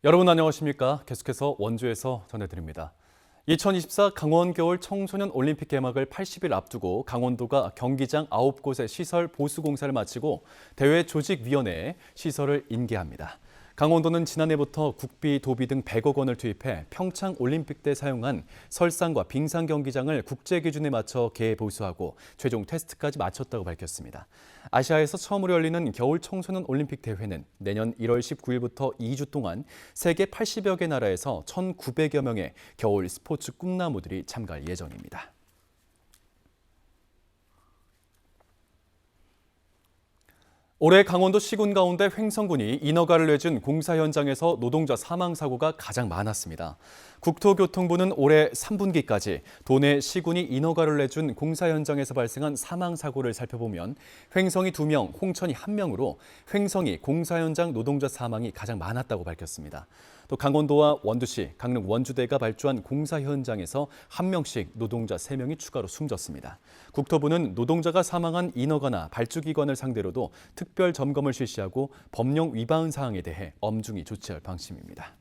여러분 안녕하십니까? 계속해서 원주에서 전해드립니다. 2024 강원 겨울 청소년 올림픽 개막을 80일 앞두고 강원도가 경기장 9곳의 시설 보수 공사를 마치고 대회 조직위원회에 시설을 인계합니다. 강원도는 지난해부터 국비, 도비 등 100억 원을 투입해 평창 올림픽 때 사용한 설상과 빙상 경기장을 국제 기준에 맞춰 개보수하고 최종 테스트까지 마쳤다고 밝혔습니다. 아시아에서 처음으로 열리는 겨울 청소년 올림픽 대회는 내년 1월 19일부터 2주 동안 세계 80여 개 나라에서 1,900여 명의 겨울 스포츠 꿈나무들이 참가할 예정입니다. 올해 강원도 시군 가운데 횡성군이 인허가를 내준 공사 현장에서 노동자 사망 사고가 가장 많았습니다. 국토교통부는 올해 3분기까지 도내 시군이 인허가를 내준 공사 현장에서 발생한 사망 사고를 살펴보면 횡성이 2명, 홍천이 1명으로 횡성이 공사 현장 노동자 사망이 가장 많았다고 밝혔습니다. 또 강원도와 원주시, 강릉 원주대가 발주한 공사 현장에서 1명씩 노동자 3명이 추가로 숨졌습니다. 국토부는 노동자가 사망한 인허가나 발주기관을 상대로도 특별 점검을 실시하고 법령 위반 사항에 대해 엄중히 조치할 방침입니다.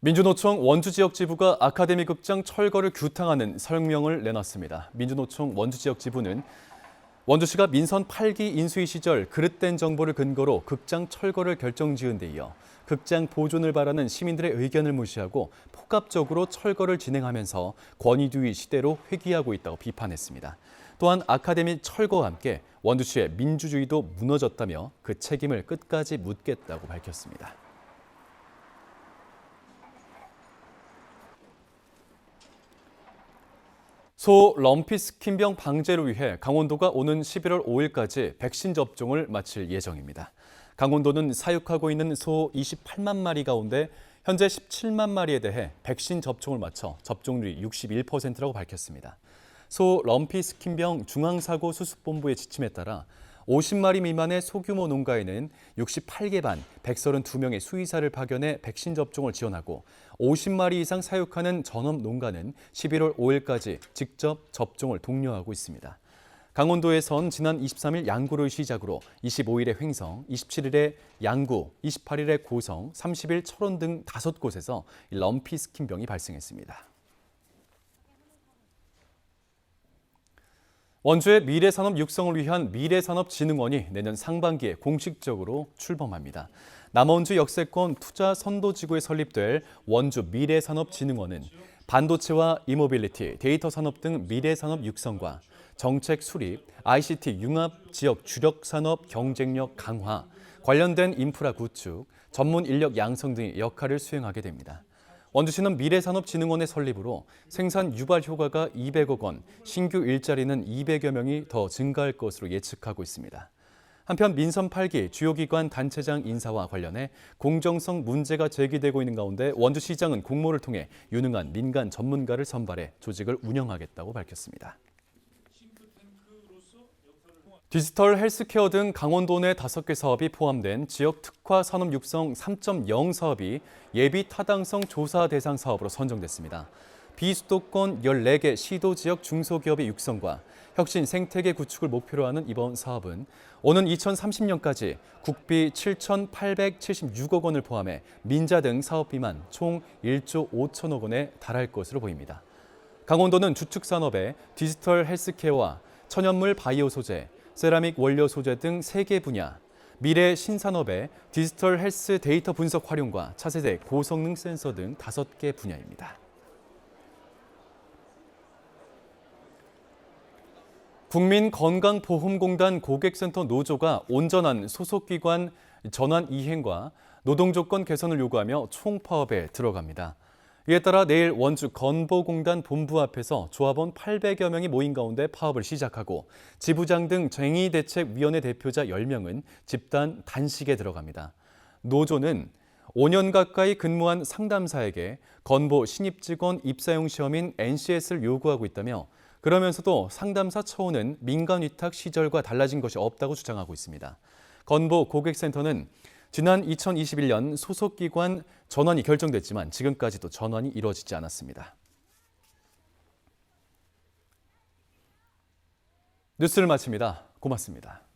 민주노총 원주지역지부가 아카데미 극장 철거를 규탄하는 성명을 내놨습니다. 민주노총 원주지역지부는 원주시가 민선 8기 인수위 시절 그릇된 정보를 근거로 극장 철거를 결정지은 데 이어 극장 보존을 바라는 시민들의 의견을 무시하고 폭압적으로 철거를 진행하면서 권위주의 시대로 회귀하고 있다고 비판했습니다. 또한 아카데미 철거와 함께 원주시의 민주주의도 무너졌다며 그 책임을 끝까지 묻겠다고 밝혔습니다. 소 럼피스킨병 방제를 위해 강원도가 오는 11월 5일까지 백신 접종을 마칠 예정입니다. 강원도는 사육하고 있는 소 28만 마리 가운데 현재 17만 마리에 대해 백신 접종을 마쳐 접종률이 61%라고 밝혔습니다. 소 럼피스킨병 중앙사고수습본부의 지침에 따라 50마리 미만의 소규모 농가에는 68개 반 132명의 수의사를 파견해 백신 접종을 지원하고 50마리 이상 사육하는 전업 농가는 11월 5일까지 직접 접종을 독려하고 있습니다. 강원도에선 지난 23일 양구를 시작으로 25일에 횡성, 27일에 양구, 28일에 고성, 30일 철원 등 5곳에서 럼피스킨병이 발생했습니다. 원주의 미래산업 육성을 위한 미래산업진흥원이 내년 상반기에 공식적으로 출범합니다. 남원주 역세권 투자 선도지구에 설립될 원주 미래산업진흥원은 반도체와 이모빌리티, 데이터 산업 등 미래산업 육성과 정책 수립, ICT 융합 지역 주력 산업 경쟁력 강화, 관련된 인프라 구축, 전문 인력 양성 등의 역할을 수행하게 됩니다. 원주시는 미래산업진흥원의 설립으로 생산 유발 효과가 200억 원, 신규 일자리는 200여 명이 더 증가할 것으로 예측하고 있습니다. 한편 민선 8기 주요 기관 단체장 인사와 관련해 공정성 문제가 제기되고 있는 가운데 원주시장은 공모를 통해 유능한 민간 전문가를 선발해 조직을 운영하겠다고 밝혔습니다. 디지털 헬스케어 등 강원도 내 5개 사업이 포함된 지역 특화 산업 육성 3.0 사업이 예비 타당성 조사 대상 사업으로 선정됐습니다. 비수도권 14개 시도 지역 중소기업의 육성과 혁신 생태계 구축을 목표로 하는 이번 사업은 오는 2030년까지 국비 7,876억 원을 포함해 민자 등 사업비만 총 1조 5천억 원에 달할 것으로 보입니다. 강원도는 주축산업에 디지털 헬스케어와 천연물 바이오 소재, 세라믹 원료 소재 등 3개 분야, 미래 신산업의 디지털 헬스 데이터 분석 활용과 차세대 고성능 센서 등 5개 분야입니다. 국민건강보험공단 고객센터 노조가 온전한 소속기관 전환 이행과 노동조건 개선을 요구하며 총파업에 들어갑니다. 이에 따라 내일 원주 건보공단 본부 앞에서 조합원 800여 명이 모인 가운데 파업을 시작하고 지부장 등 쟁의대책위원회 대표자 10명은 집단 단식에 들어갑니다. 노조는 5년 가까이 근무한 상담사에게 건보 신입직원 입사용 시험인 NCS를 요구하고 있다며 그러면서도 상담사 처우는 민간 위탁 시절과 달라진 것이 없다고 주장하고 있습니다. 건보 고객센터는 지난 2021년 소속기관 전환이 결정됐지만 지금까지도 전환이 이루어지지 않았습니다. 뉴스를 마칩니다. 고맙습니다.